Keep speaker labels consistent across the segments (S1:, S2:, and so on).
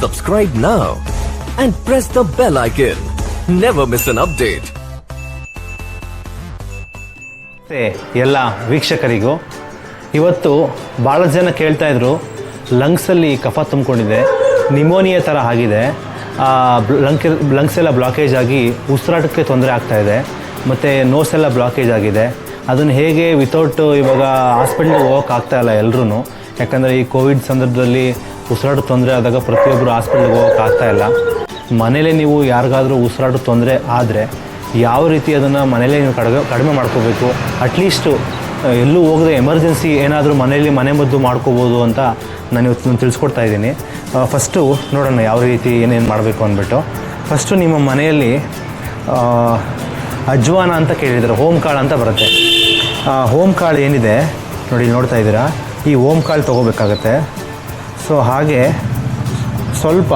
S1: Subscribe now and press the bell icon. Never miss an update.
S2: ಎಲ್ಲ ವೀಕ್ಷಕರಿಗೂ ಇವತ್ತು ಭಾಳ ಜನ ಕೇಳ್ತಾ ಇದ್ರು, ಲಂಗ್ಸಲ್ಲಿ ಕಫ ತುಂಬಿಕೊಂಡಿದೆ, ನಿಮೋನಿಯಾ ಥರ ಆಗಿದೆ, ಲಂಗ್ಸ್ ಎಲ್ಲ ಬ್ಲಾಕೇಜ್ ಆಗಿ ಉಸಿರಾಟಕ್ಕೆ ತೊಂದರೆ ಆಗ್ತಾಯಿದೆ, ಮತ್ತು ನೋಸ್ ಎಲ್ಲ ಬ್ಲಾಕೇಜ್ ಆಗಿದೆ. ಅದನ್ನು ಹೇಗೆ ವಿತೌಟ್ ಇವಾಗ ಹಾಸ್ಪಿಟ್ಲಿಗೆ ಹೋಗೋಕ್ಕಾಗ್ತಾಯಿಲ್ಲ ಎಲ್ಲರೂ, ಯಾಕಂದರೆ ಈ ಕೋವಿಡ್ ಸಂದರ್ಭದಲ್ಲಿ ಉಸಿರಾಟ ತೊಂದರೆ ಆದಾಗ ಪ್ರತಿಯೊಬ್ಬರು ಹಾಸ್ಪಿಟ್ಲಿಗೆ ಹೋಗೋಕ್ಕಾಗ್ತಾಯಿಲ್ಲ. ಮನೇಲೇ ನೀವು ಯಾರಿಗಾದರೂ ಉಸಿರಾಟ ತೊಂದರೆ ಆದರೆ ಯಾವ ರೀತಿ ಅದನ್ನು ಮನೇಲೇ ನೀವು ಕಡಿಮೆ ಮಾಡ್ಕೋಬೇಕು, ಅಟ್ಲೀಸ್ಟು ಎಲ್ಲೂ ಹೋಗದೆ ಎಮರ್ಜೆನ್ಸಿ ಏನಾದರೂ ಮನೆ ಮದ್ದು ಮಾಡ್ಕೋಬೋದು ಅಂತ ನಾನು ಇವತ್ತು ತಿಳಿಸ್ಕೊಡ್ತಾ ಇದ್ದೀನಿ. ಫಸ್ಟು ನೋಡೋಣ ಯಾವ ರೀತಿ ಏನೇನು ಮಾಡಬೇಕು ಅಂದ್ಬಿಟ್ಟು. ಫಸ್ಟು ನಿಮ್ಮ ಮನೆಯಲ್ಲಿ ಅಜ್ವಾನ ಅಂತ ಕೇಳಿದ್ದಾರೆ, ಓಮ್ ಕಾಳು ಅಂತ ಬರುತ್ತೆ. ಓಮ್ ಕಾಳು ಏನಿದೆ ನೋಡಿ, ನೋಡ್ತಾ ಇದ್ದೀರಾ, ಈ ಓಮ್ ಕಾಳು ತೊಗೋಬೇಕಾಗತ್ತೆ. ಸೊ ಹಾಗೆ ಸ್ವಲ್ಪ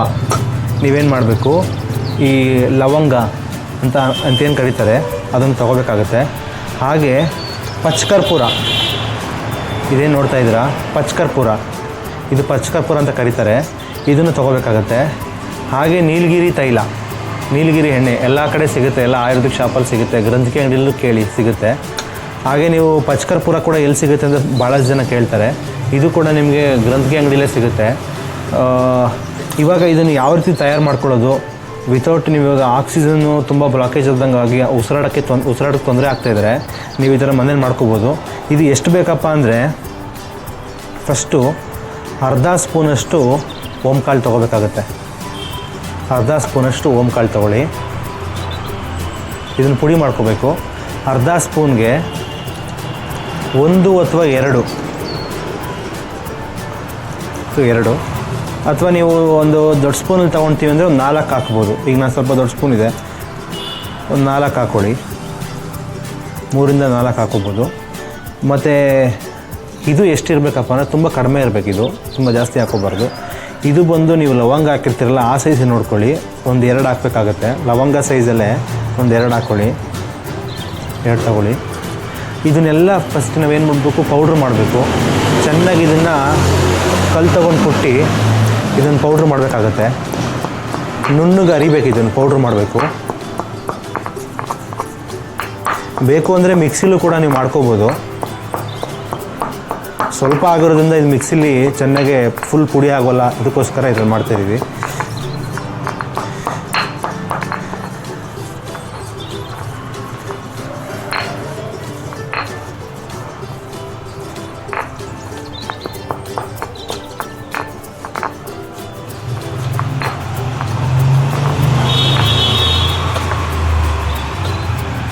S2: ನೀವೇನು ಮಾಡಬೇಕು, ಈ ಲವಂಗ ಅಂತೇನು ಕರೀತಾರೆ ಅದನ್ನು ತೊಗೋಬೇಕಾಗತ್ತೆ. ಹಾಗೆ ಪಚ್ಕರ್ಪೂರ, ಇದೇನು ನೋಡ್ತಾ ಇದ್ದೀರಾ, ಪಚ್ಕರ್ಪೂರ, ಇದು ಪಚ್ಕರ್ಪೂರ ಅಂತ ಕರೀತಾರೆ, ಇದನ್ನು ತೊಗೋಬೇಕಾಗತ್ತೆ. ಹಾಗೆ ನೀಲಗಿರಿ ತೈಲ, ನೀಲಗಿರಿ ಎಣ್ಣೆ ಎಲ್ಲ ಕಡೆ ಸಿಗುತ್ತೆ, ಎಲ್ಲ ಆಯುರ್ವೇದಿಕ್ ಶಾಪಲ್ಲಿ ಸಿಗುತ್ತೆ, ಗ್ರಂಥಿಕೆ ಅಂಗಡಿಯಲ್ಲೂ ಕೇಳಿ ಸಿಗುತ್ತೆ. ಹಾಗೆ ನೀವು ಪಚ್ಕರ್ಪೂರ ಕೂಡ ಎಲ್ಲಿ ಸಿಗುತ್ತೆ ಅಂತ ಭಾಳಷ್ಟು ಜನ ಕೇಳ್ತಾರೆ, ಇದು ಕೂಡ ನಿಮಗೆ ಗ್ರಂಥಿಕೆ ಅಂಗಡಿಯಲ್ಲೇ ಸಿಗುತ್ತೆ. ಇವಾಗ ಇದನ್ನು ಯಾವ ರೀತಿ ತಯಾರು ಮಾಡ್ಕೊಳ್ಳೋದು, ವಿತೌಟ್ ನೀವು ಇವಾಗ ಆಕ್ಸಿಜನ್ನು ತುಂಬ ಬ್ಲಾಕೇಜ್ ಆದಂಗೆ ಆಗಿ ಉಸಿರಾಟಕ್ಕೆ ತೊಂದರೆ ಆಗ್ತಾಯಿದ್ರೆ ನೀವು ಈ ಥರ ಮನೇಲಿ ಮಾಡ್ಕೋಬೋದು. ಇದು ಎಷ್ಟು ಬೇಕಪ್ಪ ಅಂದರೆ, ಫಸ್ಟು ಅರ್ಧ ಸ್ಪೂನಷ್ಟು ಓಮ್ ಕಾಳು ತೊಗೋಬೇಕಾಗತ್ತೆ. ಅರ್ಧ ಸ್ಪೂನಷ್ಟು ಓಮ್ ಕಾಳು ತೊಗೊಳ್ಳಿ, ಇದನ್ನು ಪುಡಿ ಮಾಡ್ಕೋಬೇಕು. ಅರ್ಧ ಸ್ಪೂನ್ಗೆ 1 ಅಥವಾ 2 ಅಥವಾ ನೀವು ಒಂದು ದೊಡ್ಡ ಸ್ಪೂನಲ್ಲಿ ತೊಗೊಳ್ತೀವಿ ಅಂದರೆ ಒಂದು 4 ಹಾಕ್ಬೋದು. ಈಗ ನಾನು ಸ್ವಲ್ಪ ದೊಡ್ಡ ಸ್ಪೂನ್ ಇದೆ, ಒಂದು 4 ಹಾಕ್ಕೊಳ್ಳಿ, 3ರಿಂದ 4 ಹಾಕೋಬೋದು. ಮತ್ತು ಇದು ಎಷ್ಟಿರಬೇಕಪ್ಪ ಅಂದರೆ ತುಂಬ ಕಡಿಮೆ ಇರಬೇಕು, ಇದು ತುಂಬ ಜಾಸ್ತಿ ಹಾಕೋಬಾರ್ದು. ಇದು ಬಂದು ನೀವು ಲವಂಗ ಹಾಕಿರ್ತೀರಲ್ಲ ಆ ಸೈಜ್ ನೋಡ್ಕೊಳ್ಳಿ, ಒಂದು 2 ಹಾಕಬೇಕಾಗತ್ತೆ. ಲವಂಗ ಸೈಜಲ್ಲೇ ಒಂದು 2 ಹಾಕ್ಕೊಳ್ಳಿ, 2 ತಗೊಳ್ಳಿ. ಇದನ್ನೆಲ್ಲ ಫಸ್ಟ್ ನಾವೇನು ಮಾಡಬೇಕು, ಪೌಡ್ರ್ ಮಾಡಬೇಕು. ಚೆನ್ನಾಗಿ ಇದನ್ನು ಕಲ್ಲು ತೊಗೊಂಡು ಕೊಟ್ಟು ಇದನ್ನು ಪೌಡ್ರ್ ಮಾಡಬೇಕಾಗತ್ತೆ. ನುಣ್ಣಗೆ ಅರಿಬೇಕು, ಇದನ್ನು ಪೌಡ್ರ್ ಮಾಡಬೇಕು. ಬೇಕು ಅಂದರೆ ಮಿಕ್ಸಿಲೂ ಕೂಡ ನೀವು ಮಾಡ್ಕೋಬೋದು. ಸ್ವಲ್ಪ ಆಗಿರೋದ್ರಿಂದ ಇದು ಮಿಕ್ಸಿಲಿ ಚೆನ್ನಾಗಿ ಫುಲ್ ಪುಡಿ ಆಗೋಲ್ಲ, ಅದಕ್ಕೋಸ್ಕರ ಇದನ್ನು ಮಾಡ್ತಾಯಿದ್ದೀವಿ.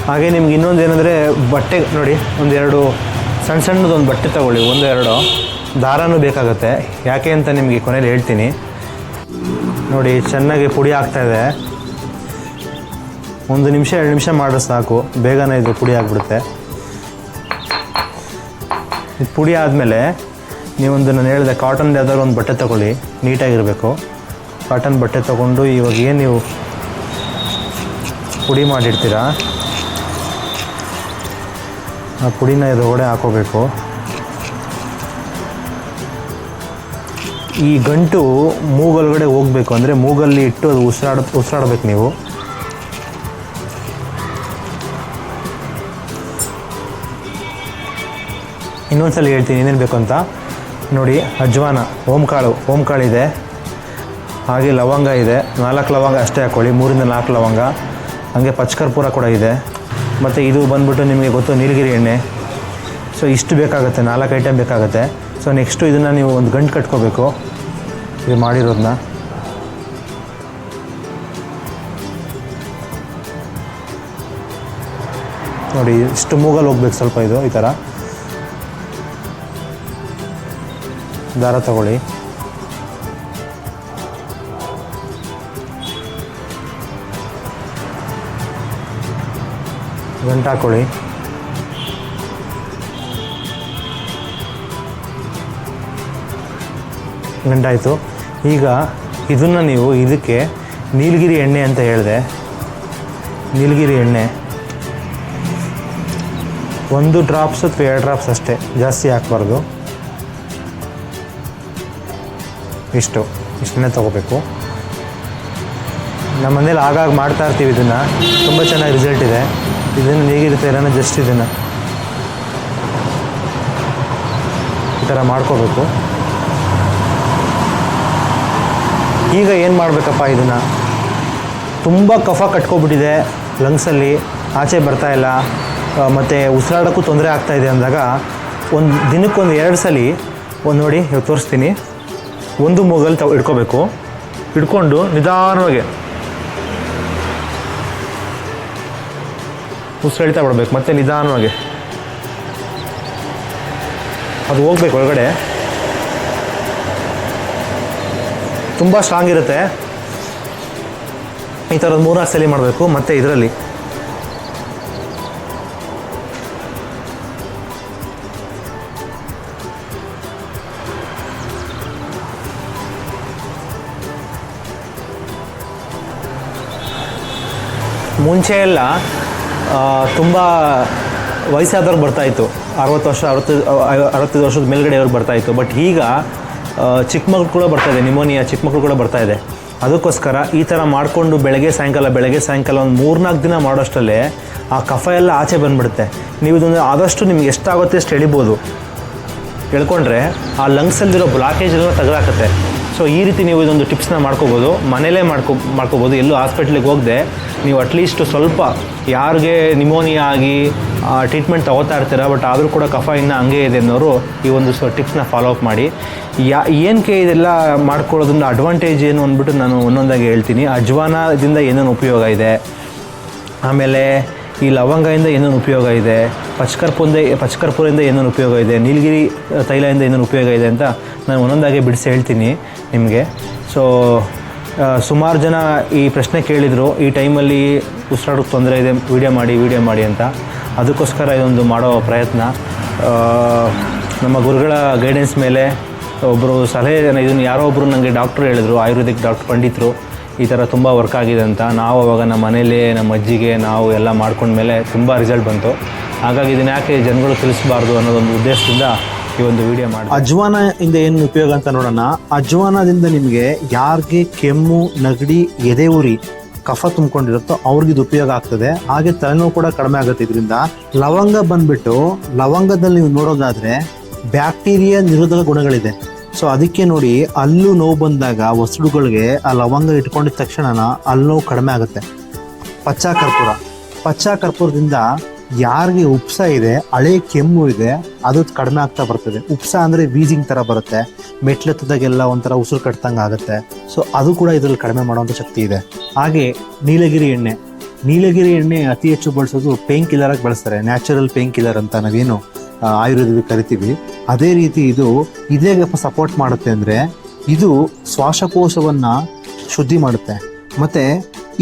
S2: ಹಾಗೆ ನಿಮ್ಗೆ ಇನ್ನೊಂದು ಏನಂದರೆ, ಬಟ್ಟೆ ನೋಡಿ, ಒಂದು 2 ಸಣ್ಣದೊಂದು ಬಟ್ಟೆ ತಗೊಳ್ಳಿ, 1-2 ದಾರನೂ ಬೇಕಾಗುತ್ತೆ. ಯಾಕೆ ಅಂತ ನಿಮಗೆ ಕೊನೆಯಲ್ಲಿ ಹೇಳ್ತೀನಿ. ನೋಡಿ, ಚೆನ್ನಾಗಿ ಪುಡಿ ಆಗ್ತಾಯಿದೆ. 1 ನಿಮಿಷ 2 ನಿಮಿಷ ಮಾಡಿದ್ರೆ ಸಾಕು, ಬೇಗನೆ ಇದು ಪುಡಿ ಆಗಿಬಿಡುತ್ತೆ. ಇದು ಪುಡಿ ಆದಮೇಲೆ ನೀವೊಂದು, ನಾನು ಹೇಳಿದೆ, ಕಾಟನ್ ಯಾವ್ದಾದ್ರು ಒಂದು ಬಟ್ಟೆ ತೊಗೊಳ್ಳಿ, ನೀಟಾಗಿರಬೇಕು. ಕಾಟನ್ ಬಟ್ಟೆ ತೊಗೊಂಡು ಇವಾಗ ಏನು ನೀವು ಪುಡಿ ಮಾಡಿರ್ತೀರಾ ಆ ಪುಡಿನ ಇದರೊಳಗಡೆ ಹಾಕೋಬೇಕು. ಈ ಗಂಟು ಮೂಗೊಳಗಡೆ ಹೋಗಬೇಕು, ಅಂದರೆ ಮೂಗಲ್ಲಿ ಇಟ್ಟು ಅದು ಉಸಿರಾಡಬೇಕು ನೀವು. ಇನ್ನೊಂದ್ಸಲ ಹೇಳ್ತೀನಿ ಏನೇನು ಬೇಕು ಅಂತ. ನೋಡಿ, ಅಜ್ವಾನ, ಓಮ್ ಕಾಳಿದೆ, ಹಾಗೆ ಲವಂಗ ಇದೆ, 4 ಲವಂಗ ಅಷ್ಟೇ ಹಾಕ್ಕೊಳ್ಳಿ, 3ರಿಂದ 4 ಲವಂಗ. ಹಾಗೆ ಪಚ್ಕರ್ಪೂರ ಕೂಡ ಇದೆ. ಮತ್ತು ಇದು ಬಂದ್ಬಿಟ್ಟು ನಿಮಗೆ ಗೊತ್ತು, ನೀಲಗಿರಿ ಎಣ್ಣೆ. ಸೊ ಇಷ್ಟು ಬೇಕಾಗುತ್ತೆ, 4 ಐಟಮ್ ಬೇಕಾಗುತ್ತೆ. ಸೊ ನೆಕ್ಸ್ಟು ಇದನ್ನು ನೀವು ಒಂದು ಗಂಟು ಕಟ್ಕೋಬೇಕು, ಇದು ಮಾಡಿರೋದನ್ನ. ನೋಡಿ, ಇಷ್ಟು ಮೂಗಲ್ಲಿ ಹೋಗ್ಬೇಕು ಸ್ವಲ್ಪ, ಇದು ಈ ಥರ ದಾರ ತಗೊಳ್ಳಿ. ಗಂಟು ಹಾಕ್ಕೊಳ್ಳಿ. ಗಂಟಾಯಿತು. ಈಗ ಇದನ್ನು ನೀವು ಇದಕ್ಕೆ ನೀಲಗಿರಿ ಎಣ್ಣೆ ಅಂತ ಹೇಳಿದೆ, ನೀಲಗಿರಿ ಎಣ್ಣೆ 1 ಡ್ರಾಪ್ಸ್ ಅಥವಾ 2 ಡ್ರಾಪ್ಸ್ ಅಷ್ಟೇ, ಜಾಸ್ತಿ ಹಾಕಬಾರ್ದು. ಇಷ್ಟನ್ನೇ ತೊಗೋಬೇಕು. ನಮ್ಮ ಮನೇಲಿ ಆಗಾಗ ಮಾಡ್ತಾ ಇರ್ತೀವಿ ಇದನ್ನು, ತುಂಬ ಚೆನ್ನಾಗಿ ರಿಸಲ್ಟ್ ಇದೆ. ಇದನ್ನು ಹೇಗಿರುತ್ತೆ ಏನೋ ಜಸ್ಟ್ ಇದನ್ನು ಈ ಥರ ಮಾಡ್ಕೋಬೇಕು. ಈಗ ಏನು ಮಾಡಬೇಕಪ್ಪ, ಇದನ್ನು ತುಂಬ ಕಫ ಕಟ್ಕೊಬಿಟ್ಟಿದೆ ಲಂಗ್ಸಲ್ಲಿ, ಆಚೆ ಬರ್ತಾಯಿಲ್ಲ, ಮತ್ತು ಉಸಿರಾಡೋಕ್ಕೂ ತೊಂದರೆ ಆಗ್ತಾಯಿದೆ ಅಂದಾಗ ಒಂದು ದಿನಕ್ಕೊಂದು 2 ಸಲ ಒಂದು ನೋಡಿ ಇವಾಗ ತೋರಿಸ್ತೀನಿ, ಒಂದು ಮೂಗಲ್ಲಿ ಇಟ್ಕೋಬೇಕು. ಇಟ್ಕೊಂಡು ನಿಧಾನವಾಗಿ ಉಸಿರೆಳ್ತಾ ಬಿಡಬೇಕು. ಮತ್ತು ನಿಧಾನವಾಗಿ ಅದು ಹೋಗ್ಬೇಕು ಒಳಗಡೆ. ತುಂಬ ಸ್ಟ್ರಾಂಗ್ ಇರುತ್ತೆ. ಈ ಥರದ್ದು 3-4 ಸಲ ಮಾಡಬೇಕು. ಮತ್ತು ಇದರಲ್ಲಿ ಮುಂಚೆ ಎಲ್ಲ ತುಂಬ ವಯಸ್ಸಾದವ್ರಿಗೆ ಬರ್ತಾಯಿತ್ತು, 60 ವರ್ಷ 65 ವರ್ಷದ ಮೇಲ್ಗಡೆ ಅವ್ರಿಗೆ ಬರ್ತಾಯಿತ್ತು. ಬಟ್ ಈಗ ಚಿಕ್ಕ ಮಕ್ಳು ಕೂಡ ಬರ್ತಾಯಿದೆ, ನ್ಯೂಮೋನಿಯಾ ಚಿಕ್ಕ ಮಕ್ಳು ಕೂಡ ಬರ್ತಾಯಿದೆ. ಅದಕ್ಕೋಸ್ಕರ ಈ ಥರ ಮಾಡಿಕೊಂಡು ಬೆಳಗ್ಗೆ ಸಾಯಂಕಾಲ ಒಂದು 3-4 ದಿನ ಮಾಡೋಷ್ಟರಲ್ಲೇ ಆ ಕಫ ಎಲ್ಲ ಆಚೆ ಬಂದುಬಿಡುತ್ತೆ. ನೀವು ಇದೊಂದು ಆದಷ್ಟು ನಿಮ್ಗೆ ಎಷ್ಟಾಗುತ್ತೆ ಅಷ್ಟು ಎಳಿಬೋದು. ಎಳ್ಕೊಂಡ್ರೆ ಆ ಲಂಗ್ಸಲ್ಲಿರೋ ಬ್ಲಾಕೇಜ್ ಎಲ್ಲ ತೆಗೆದಾಕತ್ತೆ. ಸೊ ಈ ರೀತಿ ನೀವು ಇದೊಂದು ಟಿಪ್ಸ್ನ ಮಾಡ್ಕೋಬೋದು, ಮನೇಲೇ ಮಾಡ್ಕೋಬೋದು. ಎಲ್ಲೂ ಹಾಸ್ಪಿಟ್ಲಿಗೆ ಹೋಗದೆ ನೀವು ಅಟ್ಲೀಸ್ಟ್ ಸ್ವಲ್ಪ, ಯಾರಿಗೆ ನ್ಯೂಮೋನಿಯಾ ಆಗಿ ಟ್ರೀಟ್ಮೆಂಟ್ ತೊಗೋತಾ ಇರ್ತೀರ ಬಟ್ ಆದರೂ ಕೂಡ ಕಫ ಇನ್ನೂ ಹಂಗೆ ಇದೆ ಅನ್ನೋರು ಈ ಒಂದು ಟಿಪ್ಸ್ನ ಫಾಲೋ ಅಪ್ ಮಾಡಿ. ಏನಕ್ಕೆ ಇದೆಲ್ಲ ಮಾಡ್ಕೊಳ್ಳೋದ್ರಿಂದ ಅಡ್ವಾಂಟೇಜ್ ಏನು ಅಂದ್ಬಿಟ್ಟು ನಾನು ಒಂದೊಂದಾಗಿ ಹೇಳ್ತೀನಿ. ಅಜ್ವಾನದಿಂದ ಏನೇನು ಉಪಯೋಗ ಇದೆ, ಆಮೇಲೆ ಈ ಲವಂಗದಿಂದ ಏನೇನು ಉಪಯೋಗ ಇದೆ, ಪಚ್ಕರ್ಪೂರದಿಂದ ಏನೇನು ಉಪಯೋಗ ಇದೆ, ನೀಲಗಿರಿ ತೈಲದಿಂದ ಏನೇನು ಉಪಯೋಗ ಇದೆ ಅಂತ ನಾನು ಒಂದೊಂದಾಗಿ ಬಿಡಿಸಿ ಹೇಳ್ತೀನಿ ನಿಮಗೆ. ಸೊ ಸುಮಾರು ಜನ ಈ ಪ್ರಶ್ನೆ ಕೇಳಿದರು, ಈ ಟೈಮಲ್ಲಿ ಉಸಿರಾಡೋಕ್ಕೆ ತೊಂದರೆ ಇದೆ, ವೀಡಿಯೋ ಮಾಡಿ ಅಂತ. ಅದಕ್ಕೋಸ್ಕರ ಇದೊಂದು ಮಾಡೋ ಪ್ರಯತ್ನ. ನಮ್ಮ ಗುರುಗಳ ಗೈಡೆನ್ಸ್ ಮೇಲೆ ಒಬ್ಬರು ಸಲಹೆ, ಇದನ್ನು ಯಾರೋ ಒಬ್ಬರು ನನಗೆ ಡಾಕ್ಟ್ರು ಹೇಳಿದರು, ಆಯುರ್ವೇದಿಕ್ ಡಾಕ್ಟ್ರ್ ಪಂಡಿತರು, ಈ ಥರ ತುಂಬ ವರ್ಕ್ ಆಗಿದೆ ಅಂತ. ನಾವು ಅವಾಗ ನಮ್ಮ ಮನೇಲಿ ನಮ್ಮ ಅಜ್ಜಿಗೆ ನಾವು ಎಲ್ಲ ಮಾಡ್ಕೊಂಡ್ಮೇಲೆ ತುಂಬ ರಿಸಲ್ಟ್ ಬಂತು. ಹಾಗಾಗಿ ಇದನ್ನು ಯಾಕೆ ಜನಗಳು ತಿಳಿಸಬಾರ್ದು ಅನ್ನೋದೊಂದು ಉದ್ದೇಶದಿಂದ ಈ ಒಂದು ವಿಡಿಯೋ ಮಾಡಿ. ಅಜ್ವಾನದಿಂದ ಏನು ಉಪಯೋಗ ಅಂತ ನೋಡೋಣ. ಅಜ್ವಾನದಿಂದ ನಿಮಗೆ ಯಾರಿಗೆ ಕೆಮ್ಮು, ನೆಗಡಿ, ಎದೆ ಉರಿ, ಕಫ ತುಂಬಿಕೊಂಡಿರುತ್ತೋ ಅವ್ರಿಗೆ ಇದು ಉಪಯೋಗ ಆಗ್ತದೆ. ಹಾಗೆ ತಲೆನೋವು ಕೂಡ ಕಡಿಮೆ ಆಗುತ್ತೆ ಇದರಿಂದ. ಲವಂಗ ಬಂದ್ಬಿಟ್ಟು, ಲವಂಗದಲ್ಲಿ ನೀವು ನೋಡೋದಾದರೆ ಬ್ಯಾಕ್ಟೀರಿಯಾ ನಿರೋಧಕ ಗುಣಗಳಿದೆ. ಸೊ ಅದಕ್ಕೆ ನೋಡಿ, ಅಲ್ಲೂ ನೋವು ಬಂದಾಗ ವಸಡುಗಳಿಗೆ ಆ ಲವಂಗ ಇಟ್ಕೊಂಡಿದ ತಕ್ಷಣ ಅಲ್ಲಿ ನೋವು ಕಡಿಮೆ ಆಗುತ್ತೆ. ಪಚ್ಚ ಕರ್ಪೂರದಿಂದ ಯಾರಿಗೆ ಉಪ್ಸ ಇದೆ, ಹಳೆ ಕೆಮ್ಮು ಇದೆ, ಅದು ಕಡಿಮೆ ಆಗ್ತಾ ಬರ್ತದೆ. ಉಪ್ಸ ಅಂದರೆ ವೀಸಿಂಗ್ ಥರ ಬರುತ್ತೆ, ಮೆಟ್ಲೆತ್ತದಾಗೆಲ್ಲ ಒಂಥರ ಉಸಿರು ಕಟ್ತಂಗೆ ಆಗುತ್ತೆ. ಸೊ ಅದು ಕೂಡ ಇದರಲ್ಲಿ ಕಡಿಮೆ ಮಾಡುವಂಥ ಶಕ್ತಿ ಇದೆ. ಹಾಗೆ ನೀಲಗಿರಿ ಎಣ್ಣೆ ಅತಿ ಹೆಚ್ಚು ಬಳಸೋದು ಪೇನ್ ಕಿಲ್ಲರಾಗಿ ಬಳಸ್ತಾರೆ. ನ್ಯಾಚುರಲ್ ಪೇನ್ ಕಿಲ್ಲರ್ ಅಂತ ನಾವೇನು ಆಯುರ್ವೇದದಲ್ಲಿ ಕರಿತೀವಿ. ಅದೇ ರೀತಿ ಇದು ಇದೇ ಸಪೋರ್ಟ್ ಮಾಡುತ್ತೆ. ಅಂದರೆ ಇದು ಶ್ವಾಸಕೋಶವನ್ನು ಶುದ್ಧಿ ಮಾಡುತ್ತೆ. ಮತ್ತು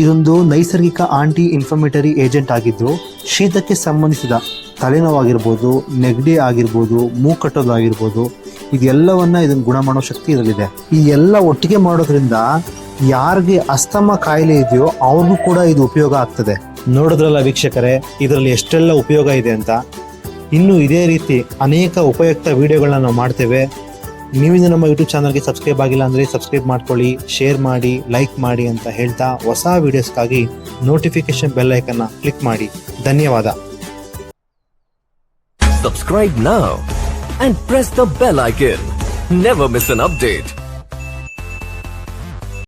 S2: ಇದೊಂದು ನೈಸರ್ಗಿಕ ಆಂಟಿ ಇನ್ಫ್ಲಮೇಟರಿ ಏಜೆಂಟ್ ಆಗಿದ್ದು, ಶೀತಕ್ಕೆ ಸಂಬಂಧಿಸಿದ ತಲೆನೋವಾಗಿರ್ಬೋದು, ನೆಗಡಿ ಆಗಿರ್ಬೋದು, ಮೂಕಟ್ಟೋದಾಗಿರ್ಬೋದು, ಇದೆಲ್ಲವನ್ನು ಇದನ್ನು ಗುಣ ಮಾಡೋ ಶಕ್ತಿ ಇದರಲ್ಲಿದೆ. ಈ ಎಲ್ಲ ಒಟ್ಟಿಗೆ ಮಾಡೋದ್ರಿಂದ ಯಾರಿಗೆ ಅಸ್ತಮ ಕಾಯಿಲೆ ಇದೆಯೋ ಅವ್ರಿಗೂ ಕೂಡ ಇದು ಉಪಯೋಗ ಆಗ್ತದೆ. ನೋಡಿದ್ರಲ್ಲ ವೀಕ್ಷಕರೇ, ಇದರಲ್ಲಿ ಎಷ್ಟೆಲ್ಲ ಉಪಯೋಗ ಇದೆ ಅಂತ. ಇನ್ನು ಇದೇ ರೀತಿ ಅನೇಕ ಉಪಯುಕ್ತ ವಿಡಿಯೋಗಳನ್ನ ನಾವು ಮಾಡ್ತೇವೆ. ನೀವಿಂದ ನಮ್ಮ ಯೂಟ್ಯೂಬ್ ಚಾನಲ್ಗೆ ಸಬ್ಸ್ಕ್ರೈಬ್ ಆಗಿಲ್ಲ ಅಂದರೆ ಸಬ್ಸ್ಕ್ರೈಬ್ ಮಾಡ್ಕೊಳ್ಳಿ, ಶೇರ್ ಮಾಡಿ, ಲೈಕ್ ಮಾಡಿ ಅಂತ ಹೇಳ್ತಾ, ಹೊಸ ವಿಡಿಯೋಸ್ಗಾಗಿ ನೋಟಿಫಿಕೇಶನ್ ಬೆಲ್ ಐಕನ್ನ ಕ್ಲಿಕ್ ಮಾಡಿ. ಧನ್ಯವಾದ.
S1: Subscribe now and press the bell icon. Never miss an update.